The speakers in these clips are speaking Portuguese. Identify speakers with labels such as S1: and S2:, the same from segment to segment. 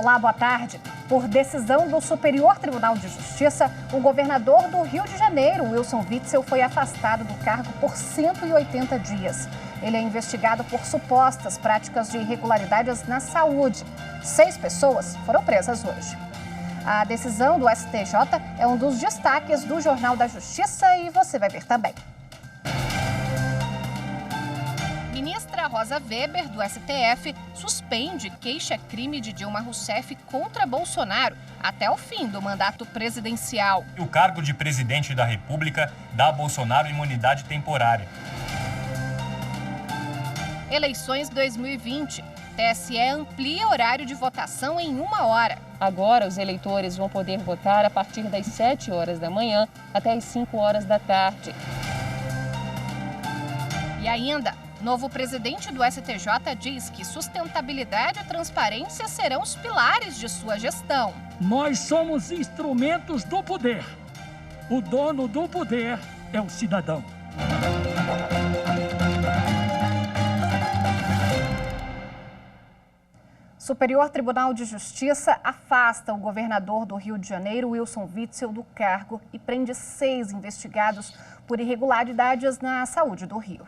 S1: Olá, boa tarde. Por decisão do Superior Tribunal de Justiça, o governador do Rio de Janeiro, Wilson Witzel, foi afastado do cargo por 180 dias. Ele é investigado por supostas práticas de irregularidades na saúde. 6 pessoas foram presas hoje. A decisão do STJ é um dos destaques do Jornal da Justiça e você vai ver também. Ministra Rosa Weber, do STF, suspende queixa-crime de Dilma Rousseff contra Bolsonaro até o fim do mandato presidencial.
S2: O cargo de presidente da República dá a Bolsonaro imunidade temporária.
S1: Eleições 2020. TSE amplia horário de votação em 1 hora.
S3: Agora, os eleitores vão poder votar a partir das 7 horas da manhã até as 5 horas da tarde.
S1: E ainda, novo presidente do STJ diz que sustentabilidade e transparência serão os pilares de sua gestão.
S4: Nós somos instrumentos do poder. O dono do poder é o cidadão.
S1: Superior Tribunal de Justiça afasta o governador do Rio de Janeiro, Wilson Witzel, do cargo e prende 6 investigados por irregularidades na saúde do Rio.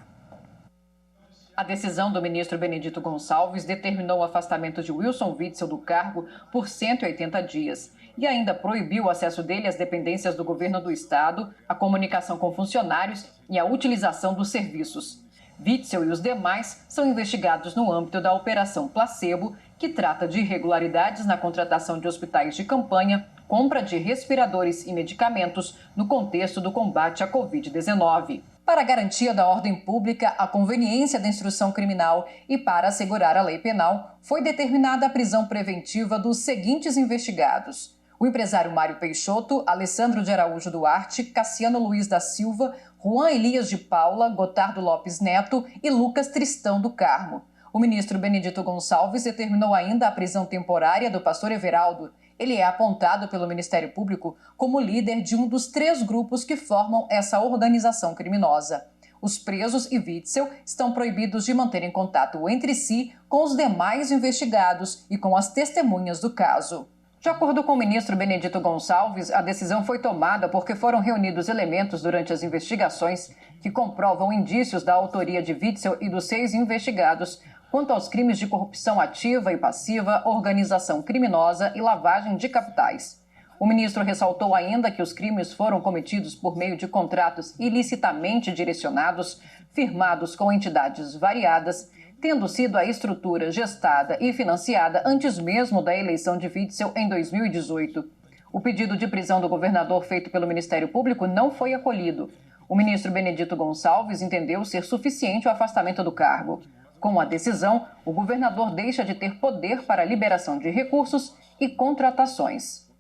S5: A decisão do ministro Benedito Gonçalves determinou o afastamento de Wilson Witzel do cargo por 180 dias e ainda proibiu o acesso dele às dependências do governo do estado, a comunicação com funcionários e a utilização dos serviços. Witzel e os demais são investigados no âmbito da Operação Placebo, que trata de irregularidades na contratação de hospitais de campanha, compra de respiradores e medicamentos no contexto do combate à Covid-19. Para a garantia da ordem pública, a conveniência da instrução criminal e para assegurar a lei penal, foi determinada a prisão preventiva dos seguintes investigados: o empresário Mário Peixoto, Alessandro de Araújo Duarte, Cassiano Luiz da Silva, Juan Elias de Paula, Gotardo Lopes Neto e Lucas Tristão do Carmo. O ministro Benedito Gonçalves determinou ainda a prisão temporária do pastor Everaldo. Ele é apontado pelo Ministério Público como líder de um dos 3 grupos que formam essa organização criminosa. Os presos e Witzel estão proibidos de manterem contato entre si com os demais investigados e com as testemunhas do caso. De acordo com o ministro Benedito Gonçalves, a decisão foi tomada porque foram reunidos elementos durante as investigações que comprovam indícios da autoria de Witzel e dos 6 investigados quanto aos crimes de corrupção ativa e passiva, organização criminosa e lavagem de capitais. O ministro ressaltou ainda que os crimes foram cometidos por meio de contratos ilicitamente direcionados, firmados com entidades variadas, tendo sido a estrutura gestada e financiada antes mesmo da eleição de Witzel em 2018. O pedido de prisão do governador feito pelo Ministério Público não foi acolhido. O ministro Benedito Gonçalves entendeu ser suficiente o afastamento do cargo. Com a decisão, o governador deixa de ter poder para a liberação de recursos e contratações.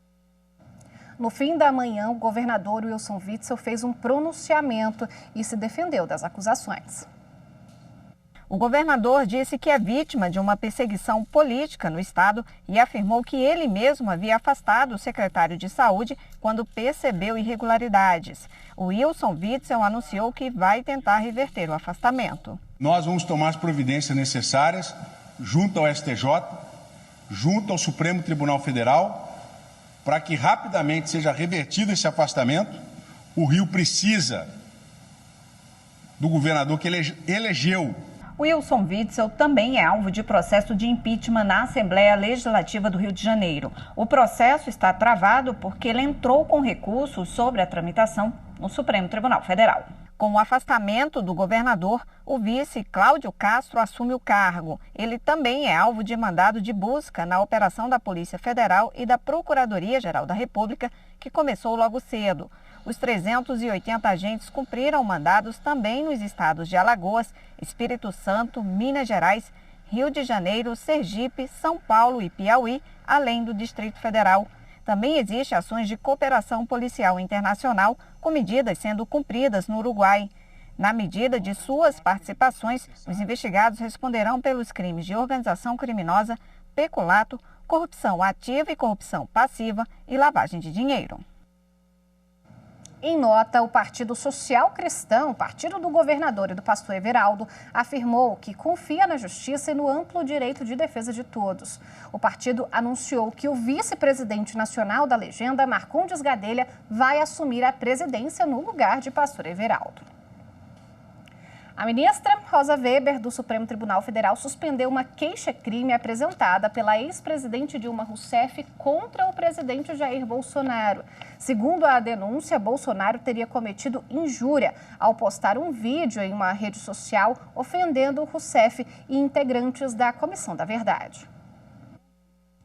S1: No fim da manhã, o governador Wilson Witzel fez um pronunciamento e se defendeu das acusações.
S6: O governador disse que é vítima de uma perseguição política no estado e afirmou que ele mesmo havia afastado o secretário de Saúde quando percebeu irregularidades. O Wilson Witzel anunciou que vai tentar reverter o afastamento.
S7: Nós vamos tomar as providências necessárias junto ao STJ, junto ao Supremo Tribunal Federal, para que rapidamente seja revertido esse afastamento. O Rio precisa do governador que ele elegeu.
S8: Wilson Witzel também é alvo de processo de impeachment na Assembleia Legislativa do Rio de Janeiro. O processo está travado porque ele entrou com recurso sobre a tramitação no Supremo Tribunal Federal.
S6: Com o afastamento do governador, o vice Cláudio Castro assume o cargo. Ele também é alvo de mandado de busca na operação da Polícia Federal e da Procuradoria-Geral da República, que começou logo cedo. Os 380 agentes cumpriram mandados também nos estados de Alagoas, Espírito Santo, Minas Gerais, Rio de Janeiro, Sergipe, São Paulo e Piauí, além do Distrito Federal. Também existem ações de cooperação policial internacional, com medidas sendo cumpridas no Uruguai. Na medida de suas participações, os investigados responderão pelos crimes de organização criminosa, peculato, corrupção ativa e corrupção passiva e lavagem de dinheiro.
S1: Em nota, o Partido Social Cristão, partido do governador e do pastor Everaldo, afirmou que confia na justiça e no amplo direito de defesa de todos. O partido anunciou que o vice-presidente nacional da legenda, Marcondes Gadelha, vai assumir a presidência no lugar de pastor Everaldo. A ministra Rosa Weber, do Supremo Tribunal Federal, suspendeu uma queixa-crime apresentada pela ex-presidente Dilma Rousseff contra o presidente Jair Bolsonaro. Segundo a denúncia, Bolsonaro teria cometido injúria ao postar um vídeo em uma rede social ofendendo Rousseff e integrantes da Comissão da Verdade.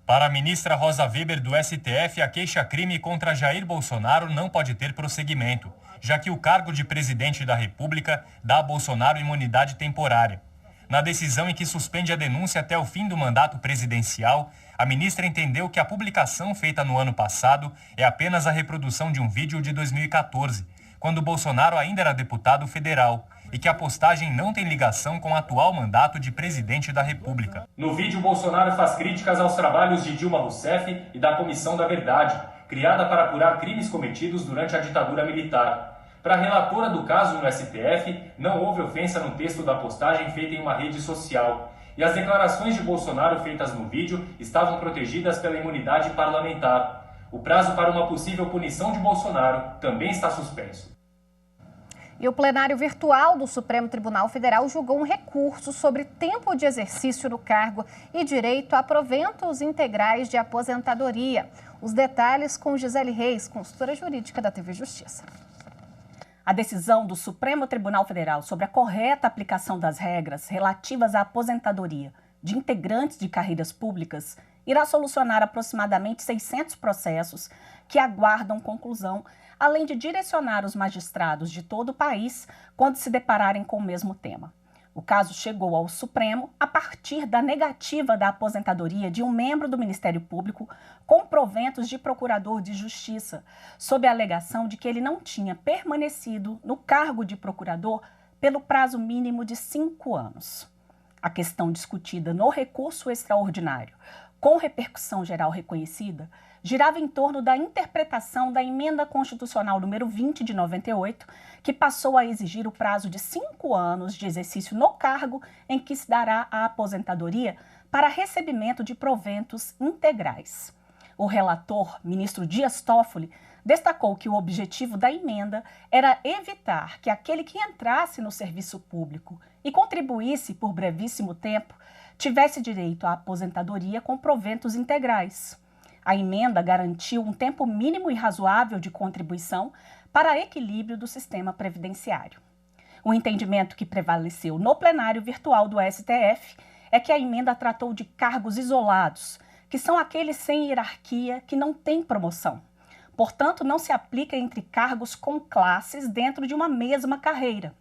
S2: Para a ministra Rosa Weber, do STF, a queixa-crime contra Jair Bolsonaro não pode ter prosseguimento, já que o cargo de presidente da República dá a Bolsonaro imunidade temporária. Na decisão em que suspende a denúncia até o fim do mandato presidencial, a ministra entendeu que a publicação feita no ano passado é apenas a reprodução de um vídeo de 2014, quando Bolsonaro ainda era deputado federal, e que a postagem não tem ligação com o atual mandato de presidente da República. No vídeo, Bolsonaro faz críticas aos trabalhos de Dilma Rousseff e da Comissão da Verdade, criada para apurar crimes cometidos durante a ditadura militar. Para a relatora do caso no STF, não houve ofensa no texto da postagem feita em uma rede social. E as declarações de Bolsonaro feitas no vídeo estavam protegidas pela imunidade parlamentar. O prazo para uma possível punição de Bolsonaro também está suspenso.
S1: E o plenário virtual do Supremo Tribunal Federal julgou um recurso sobre tempo de exercício no cargo e direito a proventos integrais de aposentadoria. Os detalhes com Gisele Reis, consultora jurídica da TV Justiça.
S8: A decisão do Supremo Tribunal Federal sobre a correta aplicação das regras relativas à aposentadoria de integrantes de carreiras públicas irá solucionar aproximadamente 600 processos que aguardam conclusão, além de direcionar os magistrados de todo o país quando se depararem com o mesmo tema. O caso chegou ao Supremo a partir da negativa da aposentadoria de um membro do Ministério Público com proventos de procurador de justiça, sob a alegação de que ele não tinha permanecido no cargo de procurador pelo prazo mínimo de 5 anos. A questão discutida no recurso extraordinário, com repercussão geral reconhecida, girava em torno da interpretação da Emenda Constitucional número 20 de 98, que passou a exigir o prazo de 5 anos de exercício no cargo em que se dará a aposentadoria para recebimento de proventos integrais. O relator, ministro Dias Toffoli, destacou que o objetivo da emenda era evitar que aquele que entrasse no serviço público e contribuísse por brevíssimo tempo tivesse direito à aposentadoria com proventos integrais. A emenda garantiu um tempo mínimo e razoável de contribuição para equilíbrio do sistema previdenciário. O entendimento que prevaleceu no plenário virtual do STF é que a emenda tratou de cargos isolados, que são aqueles sem hierarquia que não têm promoção. Portanto, não se aplica entre cargos com classes dentro de uma mesma carreira.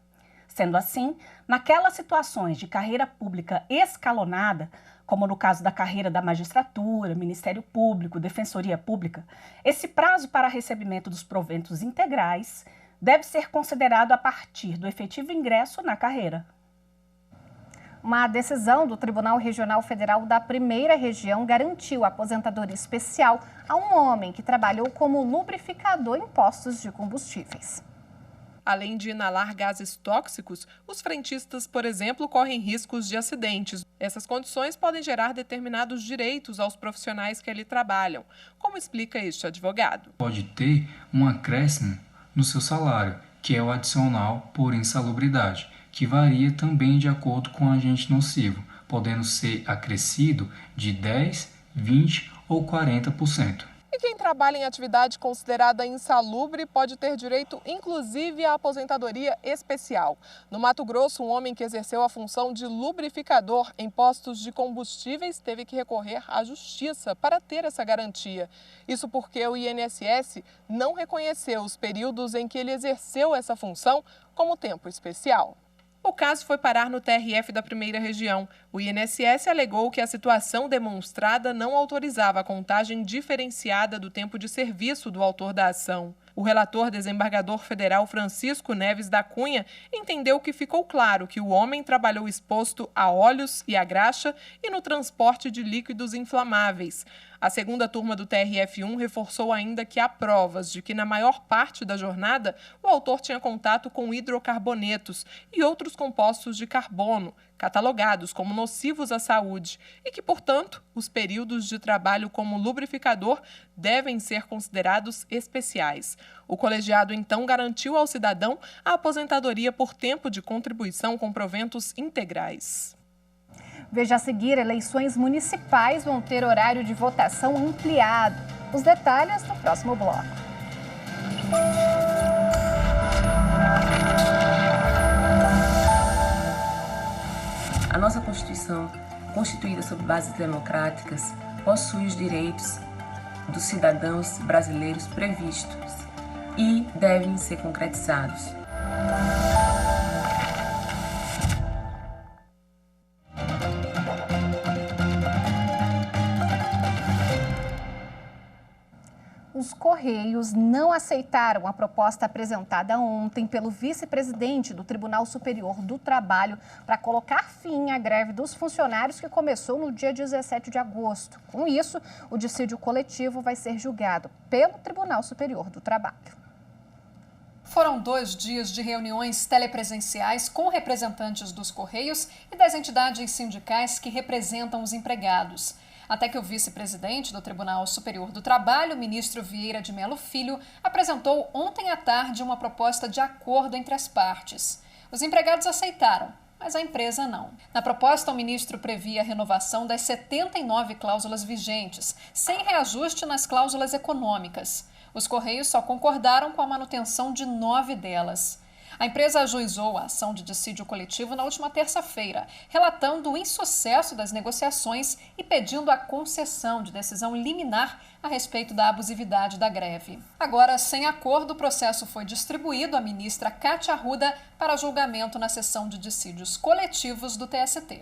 S8: Sendo assim, naquelas situações de carreira pública escalonada, como no caso da carreira da magistratura, Ministério Público, Defensoria Pública, esse prazo para recebimento dos proventos integrais deve ser considerado a partir do efetivo ingresso na carreira.
S1: Uma decisão do Tribunal Regional Federal da Primeira Região garantiu a aposentadoria especial a um homem que trabalhou como lubrificador em postos de combustíveis.
S9: Além de inalar gases tóxicos, os frentistas, por exemplo, correm riscos de acidentes. Essas condições podem gerar determinados direitos aos profissionais que ali trabalham, como explica este advogado.
S10: Pode ter um acréscimo no seu salário, que é o adicional por insalubridade, que varia também de acordo com o agente nocivo, podendo ser acrescido de 10%, 20% ou 40%.
S9: E quem trabalha em atividade considerada insalubre pode ter direito, inclusive, à aposentadoria especial. No Mato Grosso, um homem que exerceu a função de lubrificador em postos de combustíveis teve que recorrer à justiça para ter essa garantia. Isso porque o INSS não reconheceu os períodos em que ele exerceu essa função como tempo especial. O caso foi parar no TRF da Primeira Região. O INSS alegou que a situação demonstrada não autorizava a contagem diferenciada do tempo de serviço do autor da ação. O relator desembargador federal Francisco Neves da Cunha entendeu que ficou claro que o homem trabalhou exposto a óleos e a graxa e no transporte de líquidos inflamáveis. A segunda turma do TRF1 reforçou ainda que há provas de que, na maior parte da jornada, o autor tinha contato com hidrocarbonetos e outros compostos de carbono, catalogados como nocivos à saúde, e que, portanto, os períodos de trabalho como lubrificador devem ser considerados especiais. O colegiado, então, garantiu ao cidadão a aposentadoria por tempo de contribuição com proventos integrais.
S1: Veja a seguir, eleições municipais vão ter horário de votação ampliado. Os detalhes no próximo bloco.
S11: A nossa Constituição, constituída sobre bases democráticas, possui os direitos dos cidadãos brasileiros previstos e devem ser concretizados.
S1: Os Correios não aceitaram a proposta apresentada ontem pelo vice-presidente do Tribunal Superior do Trabalho para colocar fim à greve dos funcionários que começou no dia 17 de agosto. Com isso, o dissídio coletivo vai ser julgado pelo Tribunal Superior do Trabalho.
S12: Foram 2 dias de reuniões telepresenciais com representantes dos Correios e das entidades sindicais que representam os empregados. Até que o vice-presidente do Tribunal Superior do Trabalho, ministro Vieira de Mello Filho, apresentou ontem à tarde uma proposta de acordo entre as partes. Os empregados aceitaram, mas a empresa não. Na proposta, o ministro previa a renovação das 79 cláusulas vigentes, sem reajuste nas cláusulas econômicas. Os Correios só concordaram com a manutenção de 9 delas. A empresa ajuizou a ação de dissídio coletivo na última terça-feira, relatando o insucesso das negociações e pedindo a concessão de decisão liminar a respeito da abusividade da greve. Agora, sem acordo, o processo foi distribuído à ministra Cátia Arruda para julgamento na sessão de dissídios coletivos do TST.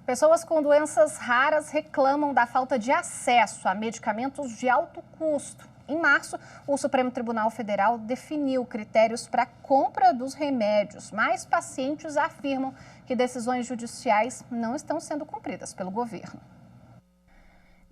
S1: Pessoas com doenças raras reclamam da falta de acesso a medicamentos de alto custo. Em março, o Supremo Tribunal Federal definiu critérios para a compra dos remédios, mas pacientes afirmam que decisões judiciais não estão sendo cumpridas pelo governo.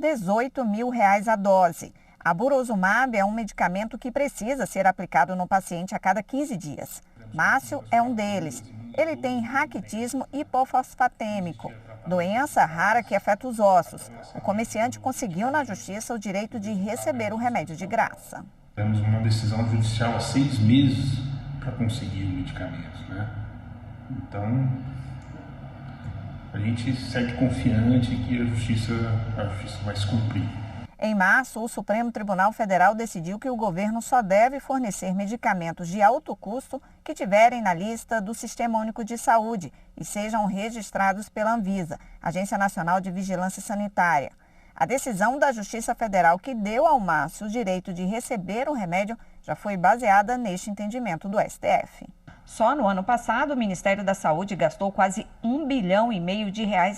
S6: R$18 mil a dose. A Burosumab é um medicamento que precisa ser aplicado no paciente a cada 15 dias. Márcio é um deles. Ele tem raquitismo hipofosfatêmico, doença rara que afeta os ossos. O comerciante conseguiu na justiça o direito de receber o remédio de graça.
S13: Temos uma decisão judicial há 6 meses para conseguir o medicamento, né? Então, a gente segue confiante que a justiça vai se cumprir.
S6: Em março, o Supremo Tribunal Federal decidiu que o governo só deve fornecer medicamentos de alto custo que tiverem na lista do Sistema Único de Saúde e sejam registrados pela Anvisa, Agência Nacional de Vigilância Sanitária. A decisão da Justiça Federal que deu ao Márcio o direito de receber o remédio já foi baseada neste entendimento do STF.
S8: Só no ano passado, o Ministério da Saúde gastou quase R$1,5 bilhão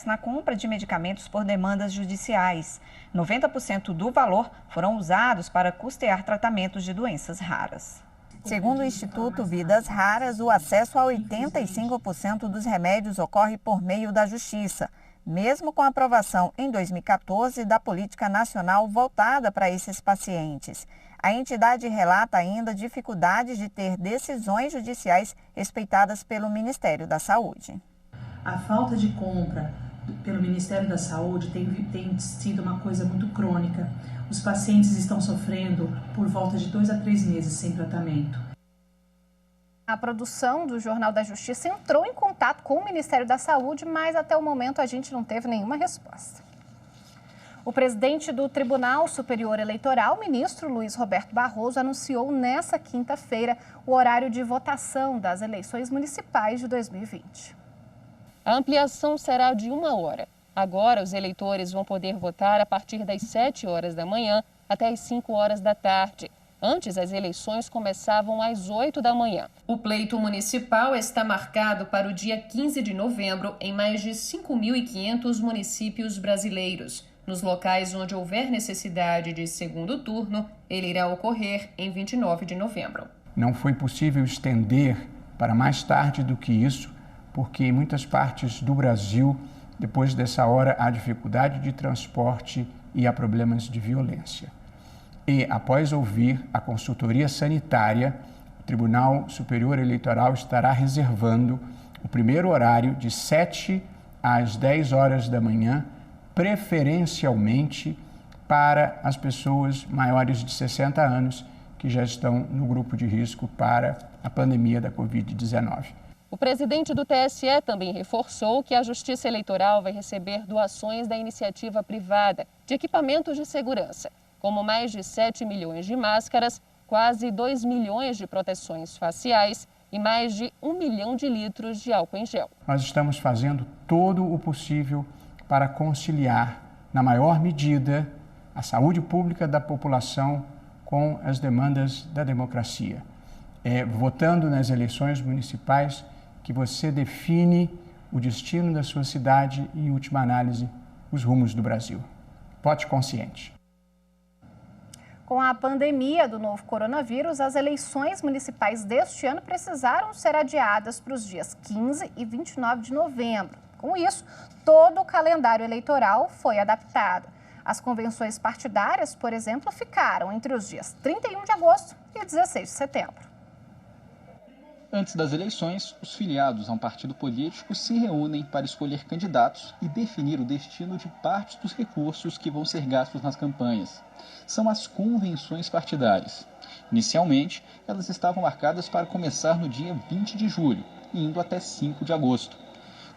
S8: na compra de medicamentos por demandas judiciais. 90% do valor foram usados para custear tratamentos de doenças raras.
S6: Segundo o Instituto Vidas Raras, o acesso a 85% dos remédios ocorre por meio da Justiça, mesmo com a aprovação em 2014 da Política Nacional voltada para esses pacientes. A entidade relata ainda dificuldades de ter decisões judiciais respeitadas pelo Ministério da Saúde.
S14: A falta de compra pelo Ministério da Saúde tem sido uma coisa muito crônica. Os pacientes estão sofrendo por volta de 2 a 3 meses sem tratamento.
S1: A produção do Jornal da Justiça entrou em contato com o Ministério da Saúde, mas até o momento a gente não teve nenhuma resposta. O presidente do Tribunal Superior Eleitoral, ministro Luiz Roberto Barroso, anunciou nesta quinta-feira o horário de votação das eleições municipais de 2020.
S3: A ampliação será de 1 hora. Agora, os eleitores vão poder votar a partir das 7 horas da manhã até as 5 horas da tarde. Antes, as eleições começavam às 8 da manhã.
S15: O pleito municipal está marcado para o dia 15 de novembro em mais de 5.500 municípios brasileiros. Nos locais onde houver necessidade de segundo turno, ele irá ocorrer em 29 de novembro.
S16: Não foi possível estender para mais tarde do que isso, porque em muitas partes do Brasil, depois dessa hora, há dificuldade de transporte e a problemas de violência. E, após ouvir a consultoria sanitária, o Tribunal Superior Eleitoral estará reservando o primeiro horário de 7 às 10 horas da manhã, preferencialmente para as pessoas maiores de 60 anos que já estão no grupo de risco para a pandemia da Covid-19.
S3: O presidente do TSE também reforçou que a Justiça Eleitoral vai receber doações da iniciativa privada de equipamentos de segurança, como mais de 7 milhões de máscaras, quase 2 milhões de proteções faciais e mais de 1 milhão de litros de álcool em gel.
S16: Nós estamos fazendo todo o possível para conciliar, na maior medida, a saúde pública da população com as demandas da democracia. Votando nas eleições municipais que você define o destino da sua cidade e, em última análise, os rumos do Brasil. Vote consciente.
S1: Com a pandemia do novo coronavírus, as eleições municipais deste ano precisaram ser adiadas para os dias 15 e 29 de novembro. Com isso, todo o calendário eleitoral foi adaptado. As convenções partidárias, por exemplo, ficaram entre os dias 31 de agosto e 16 de setembro.
S17: Antes das eleições, os filiados a um partido político se reúnem para escolher candidatos e definir o destino de parte dos recursos que vão ser gastos nas campanhas. São as convenções partidárias. Inicialmente, elas estavam marcadas para começar no dia 20 de julho, indo até 5 de agosto.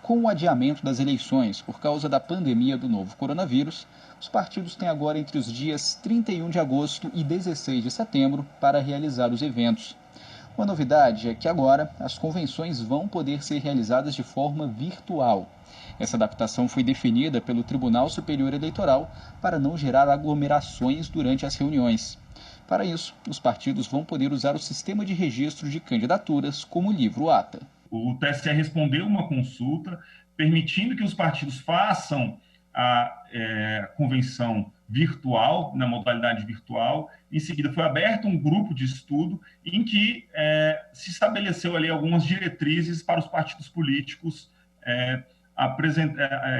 S17: Com o adiamento das eleições por causa da pandemia do novo coronavírus, os partidos têm agora entre os dias 31 de agosto e 16 de setembro para realizar os eventos. Uma novidade é que agora as convenções vão poder ser realizadas de forma virtual. Essa adaptação foi definida pelo Tribunal Superior Eleitoral para não gerar aglomerações durante as reuniões. Para isso, os partidos vão poder usar o sistema de registro de candidaturas como o livro-ata.
S13: O TSE respondeu uma consulta permitindo que os partidos façam a convenção virtual, na modalidade virtual. Em seguida, foi aberto um grupo de estudo em que se estabeleceu ali algumas diretrizes para os partidos políticos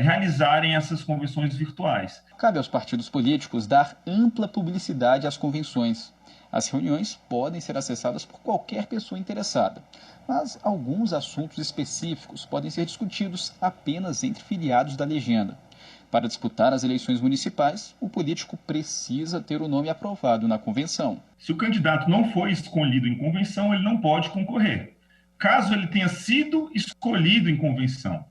S13: realizarem essas convenções virtuais.
S17: Cabe aos partidos políticos dar ampla publicidade às convenções. As reuniões podem ser acessadas por qualquer pessoa interessada, mas alguns assuntos específicos podem ser discutidos apenas entre filiados da legenda. Para disputar as eleições municipais, o político precisa ter o nome aprovado na convenção.
S13: Se o candidato não foi escolhido em convenção, ele não pode concorrer. Caso ele tenha sido escolhido em convenção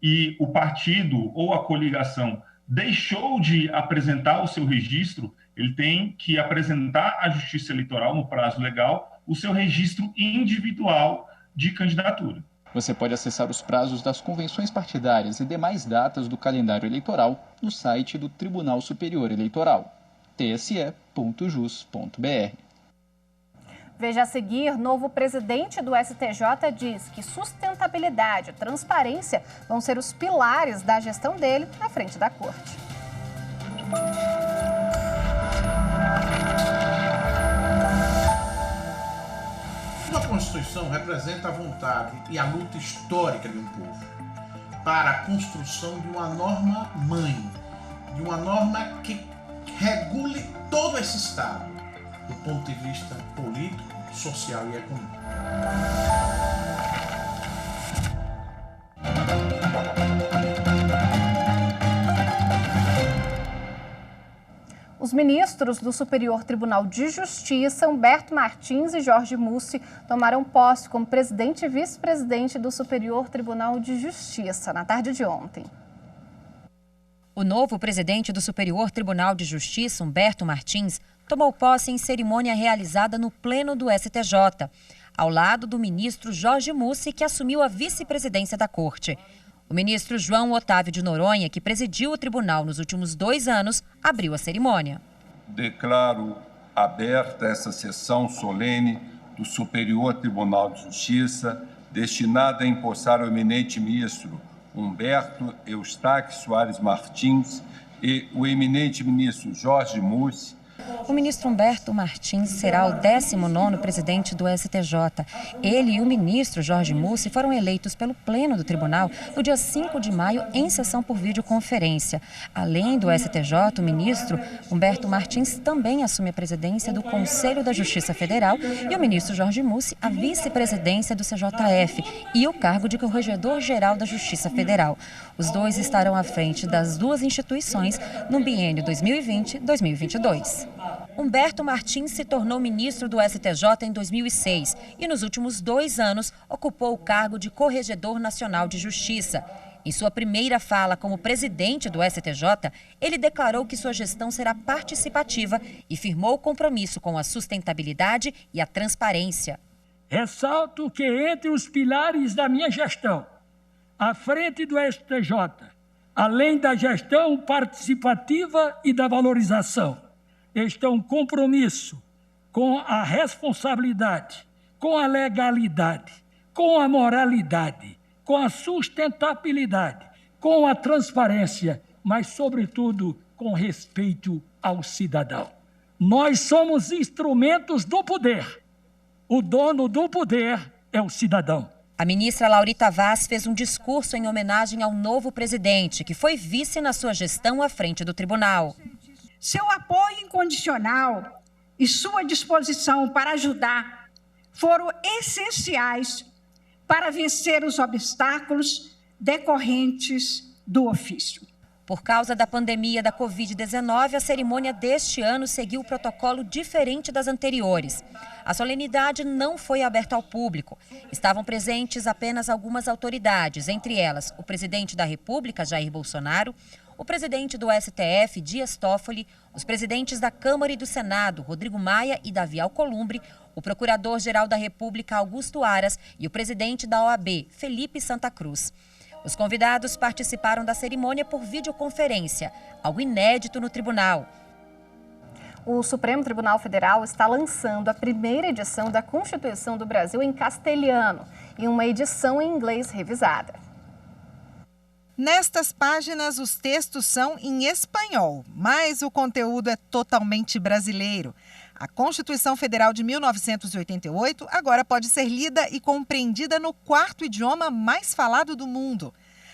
S13: e o partido ou a coligação deixou de apresentar o seu registro, ele tem que apresentar à Justiça Eleitoral, no prazo legal, o seu registro individual de candidatura.
S17: Você pode acessar os prazos das convenções partidárias e demais datas do calendário eleitoral no site do Tribunal Superior Eleitoral, tse.jus.br.
S1: Veja a seguir, novo presidente do STJ diz que sustentabilidade e transparência vão ser os pilares da gestão dele à frente da Corte.
S18: A Constituição representa a vontade e a luta histórica de um povo para a construção de uma norma-mãe, de uma norma que regule todo esse Estado, do ponto de vista político, social e econômico.
S1: Os ministros do Superior Tribunal de Justiça, Humberto Martins e Jorge Mussi, tomaram posse como presidente e vice-presidente do Superior Tribunal de Justiça na tarde de ontem.
S19: O novo presidente do Superior Tribunal de Justiça, Humberto Martins, tomou posse em cerimônia realizada no Pleno do STJ, ao lado do ministro Jorge Mussi, que assumiu a vice-presidência da Corte. O ministro João Otávio de Noronha, que presidiu o tribunal nos últimos 2 anos, abriu a cerimônia.
S20: Declaro aberta essa sessão solene do Superior Tribunal de Justiça, destinada a empossar o eminente ministro Humberto Eustáquio Soares Martins e o eminente ministro Jorge Mussi
S19: O ministro Humberto Martins será o 19º presidente do STJ. Ele e o ministro Jorge Mussi foram eleitos pelo Pleno do Tribunal no dia 5 de maio em sessão por videoconferência. Além do STJ, o ministro Humberto Martins também assume a presidência do Conselho da Justiça Federal e o ministro Jorge Mussi a vice-presidência do CJF e o cargo de Corregedor-Geral da Justiça Federal. Os dois estarão à frente das duas instituições no biênio 2020-2022. Humberto Martins se tornou ministro do STJ em 2006 e, nos últimos 2 anos, ocupou o cargo de Corregedor Nacional de Justiça. Em sua primeira fala como presidente do STJ, ele declarou que sua gestão será participativa e firmou o compromisso com a sustentabilidade e a transparência.
S4: Ressalto que entre os pilares da minha gestão, à frente do STJ, além da gestão participativa e da valorização, estão um compromisso com a responsabilidade, com a legalidade, com a moralidade, com a sustentabilidade, com a transparência, mas, sobretudo, com respeito ao cidadão. Nós somos instrumentos do poder. O dono do poder é o cidadão.
S19: A ministra Laurita Vaz fez um discurso em homenagem ao novo presidente, que foi vice na sua gestão à frente do tribunal.
S21: Seu apoio incondicional e sua disposição para ajudar foram essenciais para vencer os obstáculos decorrentes do ofício.
S19: Por causa da pandemia da Covid-19, a cerimônia deste ano seguiu o protocolo diferente das anteriores. A solenidade não foi aberta ao público. Estavam presentes apenas algumas autoridades, entre elas o presidente da República, Jair Bolsonaro, o presidente do STF, Dias Toffoli, os presidentes da Câmara e do Senado, Rodrigo Maia e Davi Alcolumbre, o procurador-geral da República, Augusto Aras, e o presidente da OAB, Felipe Santa Cruz. Os convidados participaram da cerimônia por videoconferência, algo inédito no tribunal.
S1: O Supremo Tribunal Federal está lançando a primeira edição da Constituição do Brasil em castelhano e uma edição em inglês revisada.
S22: Nestas páginas, os textos são em espanhol, mas o conteúdo é totalmente brasileiro. A Constituição Federal de 1988 agora pode ser lida e compreendida no 4º idioma mais falado do mundo.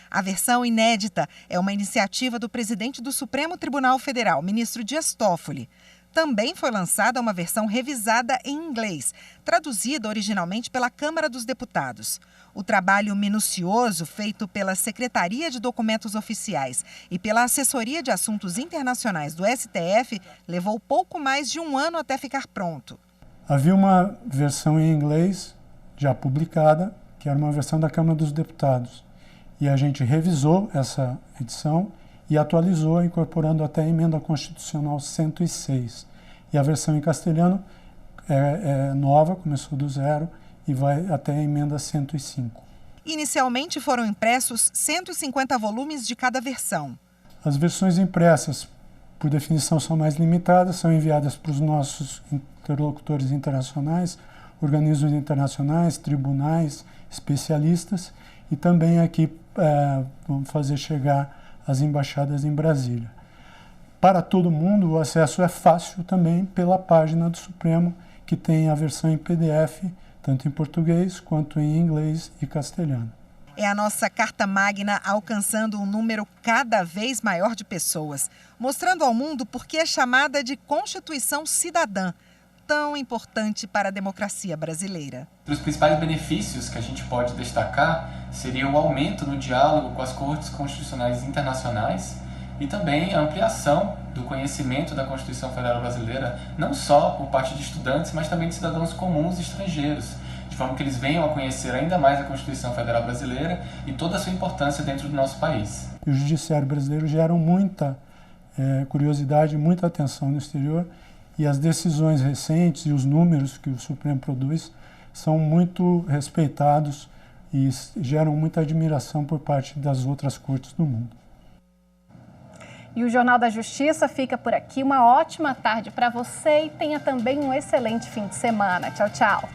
S22: A versão inédita é uma iniciativa do presidente do Supremo Tribunal Federal, ministro Dias Toffoli. Também foi lançada uma versão revisada em inglês, traduzida originalmente pela Câmara dos Deputados. O trabalho minucioso feito pela Secretaria de Documentos Oficiais e pela Assessoria de Assuntos Internacionais do STF levou pouco mais de 1 ano até ficar pronto.
S16: Havia uma versão em inglês já publicada, que era uma versão da Câmara dos Deputados. E a gente revisou essa edição e atualizou, incorporando até a Emenda Constitucional 106. E a versão em castelhano é nova, começou do zero e vai até a Emenda 105.
S22: Inicialmente foram impressos 150 volumes de cada versão.
S16: As versões impressas, por definição, são mais limitadas, são enviadas para os nossos interlocutores internacionais, organismos internacionais, tribunais, especialistas, e também aqui vamos fazer chegar às embaixadas em Brasília. Para todo mundo, o acesso é fácil também pela página do Supremo, que tem a versão em PDF, tanto em português quanto em inglês e castelhano.
S22: É a nossa Carta Magna alcançando um número cada vez maior de pessoas, mostrando ao mundo por que é chamada de Constituição Cidadã, tão importante para a democracia brasileira.
S10: Os principais benefícios que a gente pode destacar seria o aumento no diálogo com as cortes constitucionais internacionais e também a ampliação do conhecimento da Constituição Federal Brasileira, não só por parte de estudantes, mas também de cidadãos comuns e estrangeiros, de forma que eles venham a conhecer ainda mais a Constituição Federal Brasileira e toda a sua importância dentro do nosso país.
S16: O judiciário brasileiro gera muita curiosidade, muita atenção no exterior, e as decisões recentes e os números que o Supremo produz são muito respeitados e geram muita admiração por parte das outras cortes do mundo.
S1: E o Jornal da Justiça fica por aqui. Uma ótima tarde para você e tenha também um excelente fim de semana. Tchau, tchau.